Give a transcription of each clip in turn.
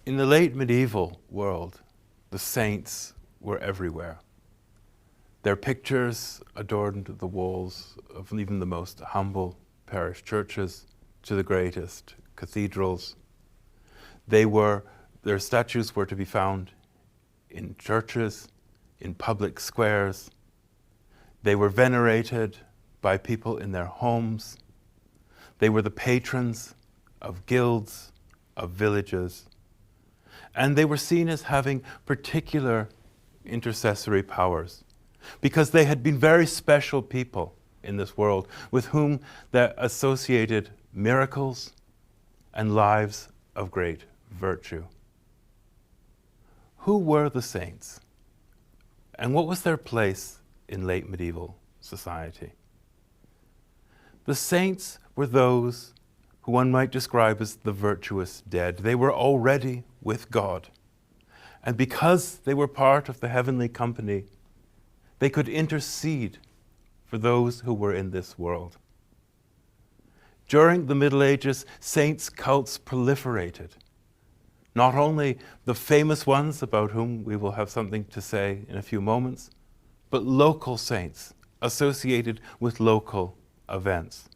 In the late medieval world, the saints were everywhere. Their pictures adorned the walls of even the most humble parish churches to the greatest cathedrals. Their statues were to be found in churches, in public squares. They were venerated by people in their homes. They were the patrons of guilds, of villages, and they were seen as having particular intercessory powers because they had been very special people in this world with whom they associated miracles and lives of great virtue. Who were the saints? And what was their place in late medieval society? The saints were those who one might describe as the virtuous dead. They were already with God. And because they were part of the heavenly company, they could intercede for those who were in this world. During the Middle Ages, saints' cults proliferated. Not only the famous ones about whom we will have something to say in a few moments, but local saints associated with local events.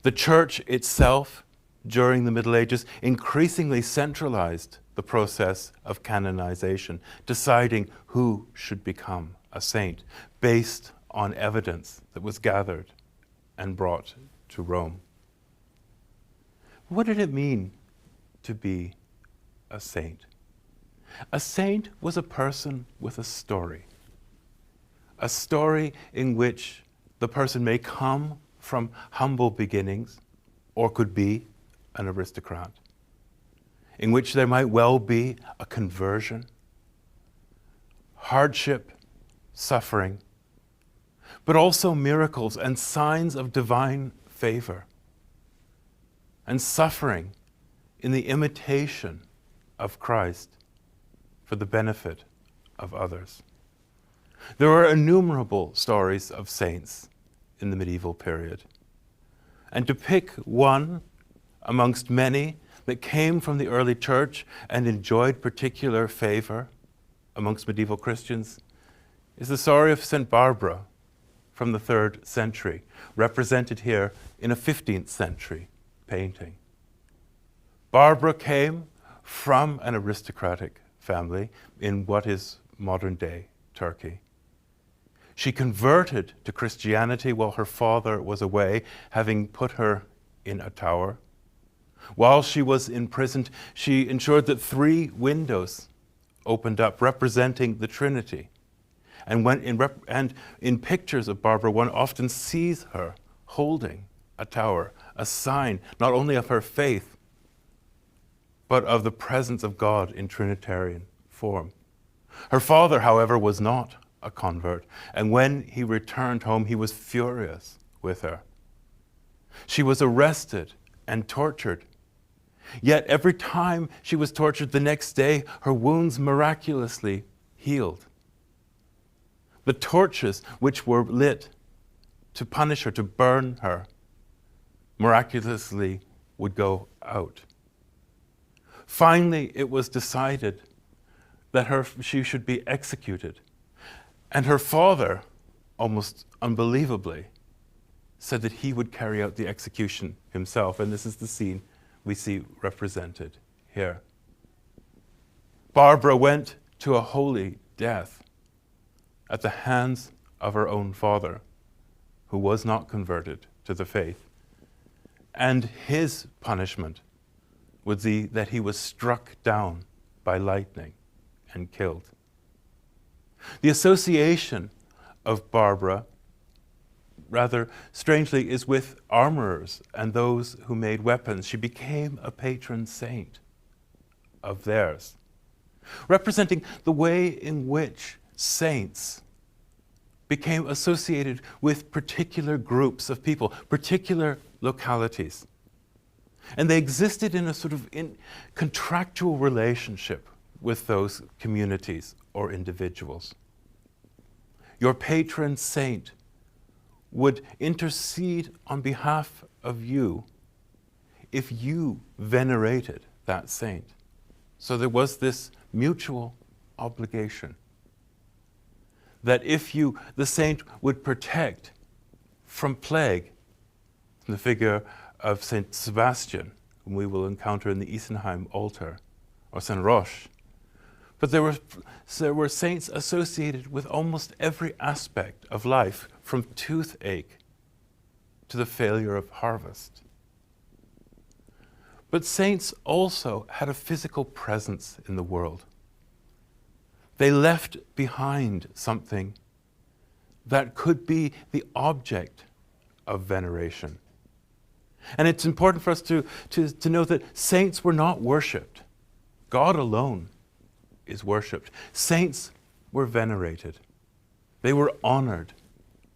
The church itself, during the Middle Ages, increasingly centralized the process of canonization, deciding who should become a saint based on evidence that was gathered and brought to Rome. What did it mean to be a saint? A saint was a person with a story in which the person may come from humble beginnings or could be an aristocrat, in which there might well be a conversion, hardship, suffering, but also miracles and signs of divine favor, and suffering in the imitation of Christ for the benefit of others. There are innumerable stories of saints in the medieval period. And to pick one amongst many that came from the early church and enjoyed particular favor amongst medieval Christians is the story of St. Barbara from the 3rd century, represented here in a 15th century painting. Barbara came from an aristocratic family in what is modern-day Turkey. She converted to Christianity while her father was away, having put her in a tower. While she was imprisoned, she ensured that 3 windows opened up, representing the Trinity. And in pictures of Barbara, one often sees her holding a tower, a sign not only of her faith, but of the presence of God in Trinitarian form. Her father, however, was not a convert, and when he returned home, he was furious with her. She was arrested and tortured. Yet every time she was tortured, the next day, her wounds miraculously healed. The torches which were lit to punish her, to burn her, miraculously would go out. Finally, it was decided that she should be executed. And her father, almost unbelievably, said that he would carry out the execution himself. And this is the scene we see represented here. Barbara went to a holy death at the hands of her own father, who was not converted to the faith. And his punishment would be that he was struck down by lightning and killed. The association of Barbara, rather strangely, is with armorers and those who made weapons. She became a patron saint of theirs, representing the way in which saints became associated with particular groups of people, particular localities. And they existed in a sort of contractual relationship with those communities or individuals. Your patron saint would intercede on behalf of you if you venerated that saint. So there was this mutual obligation that if the saint would protect from plague, in the figure of Saint Sebastian, whom we will encounter in the Isenheim altar, or Saint Roche. But there were saints associated with almost every aspect of life, from toothache to the failure of harvest. But saints also had a physical presence in the world. They left behind something that could be the object of veneration. And it's important for us to know that saints were not worshipped. God alone is worshipped. Saints were venerated. They were honored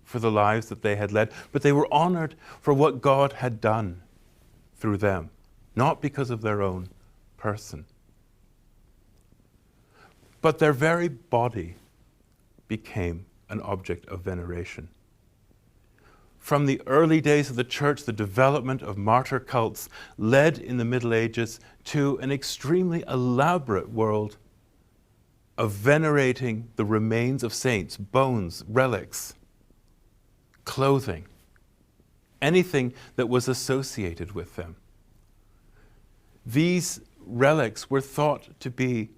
for the lives that they had led, but they were honored for what God had done through them, not because of their own person. But their very body became an object of veneration. From the early days of the church, the development of martyr cults led in the Middle Ages to an extremely elaborate world of venerating the remains of saints, bones, relics, clothing, anything that was associated with them. These relics were thought to be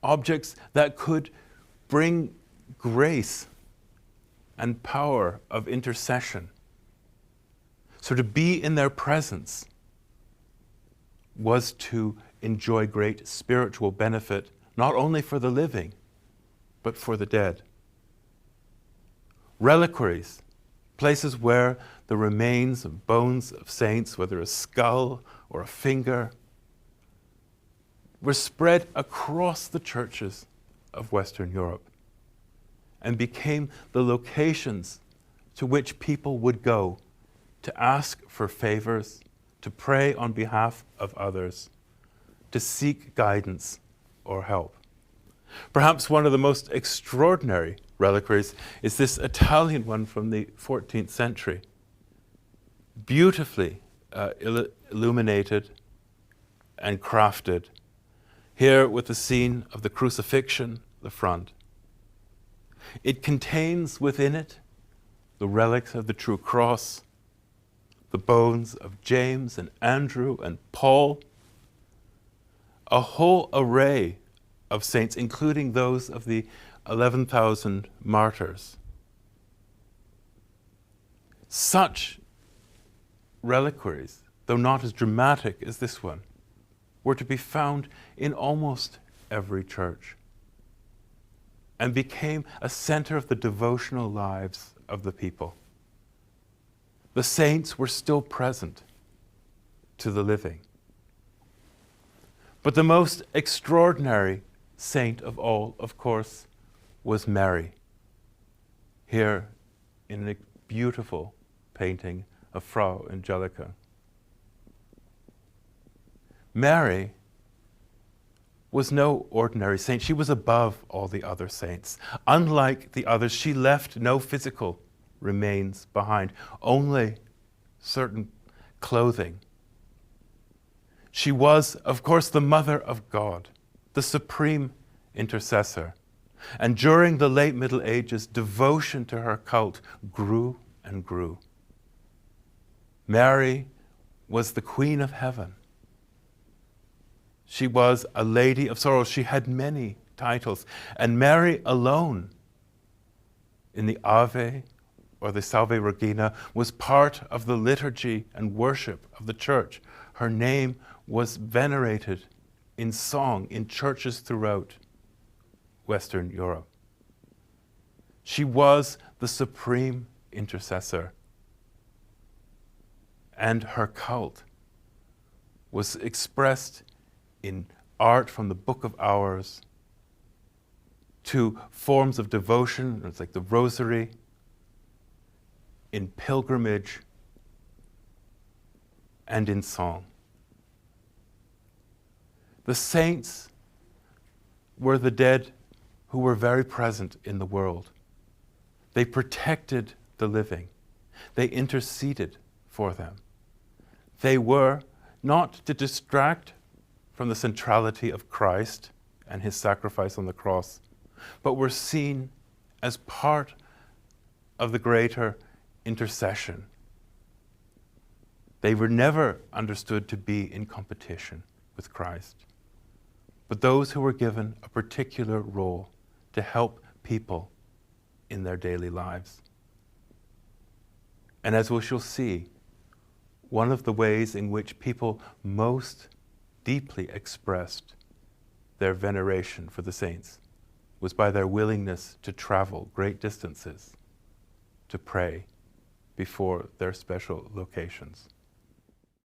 objects that could bring grace and power of intercession. So to be in their presence was to enjoy great spiritual benefit, not only for the living, but for the dead. Reliquaries, places where the remains of bones of saints, whether a skull or a finger, were spread across the churches of Western Europe and became the locations to which people would go to ask for favors, to pray on behalf of others, to seek guidance or help. Perhaps one of the most extraordinary reliquaries is this Italian one from the 14th century, beautifully illuminated and crafted, here with the scene of the crucifixion, the front. It contains within it the relics of the true cross, the bones of James and Andrew and Paul, a whole array of saints, including those of the 11,000 martyrs. Such reliquaries, though not as dramatic as this one, were to be found in almost every church and became a center of the devotional lives of the people. The saints were still present to the living. But the most extraordinary saint of all, of course, was Mary, here in a beautiful painting of Frau Angelica. Mary was no ordinary saint. She was above all the other saints. Unlike the others, she left no physical remains behind, only certain clothing. She was, of course, the Mother of God, the supreme intercessor. And during the late Middle Ages, devotion to her cult grew and grew. Mary was the Queen of Heaven. She was a Lady of Sorrows. She had many titles. And Mary alone, in the Ave or the Salve Regina, was part of the liturgy and worship of the church. Her name was venerated in song in churches throughout Western Europe. She was the supreme intercessor. And her cult was expressed in art from the Book of Hours to forms of devotion, it's like the rosary, in pilgrimage, and in song. The saints were the dead who were very present in the world. They protected the living. They interceded for them. They were not to distract from the centrality of Christ and his sacrifice on the cross, but were seen as part of the greater intercession. They were never understood to be in competition with Christ, but those who were given a particular role to help people in their daily lives. And as we shall see, one of the ways in which people most deeply expressed their veneration for the saints was by their willingness to travel great distances to pray before their special locations.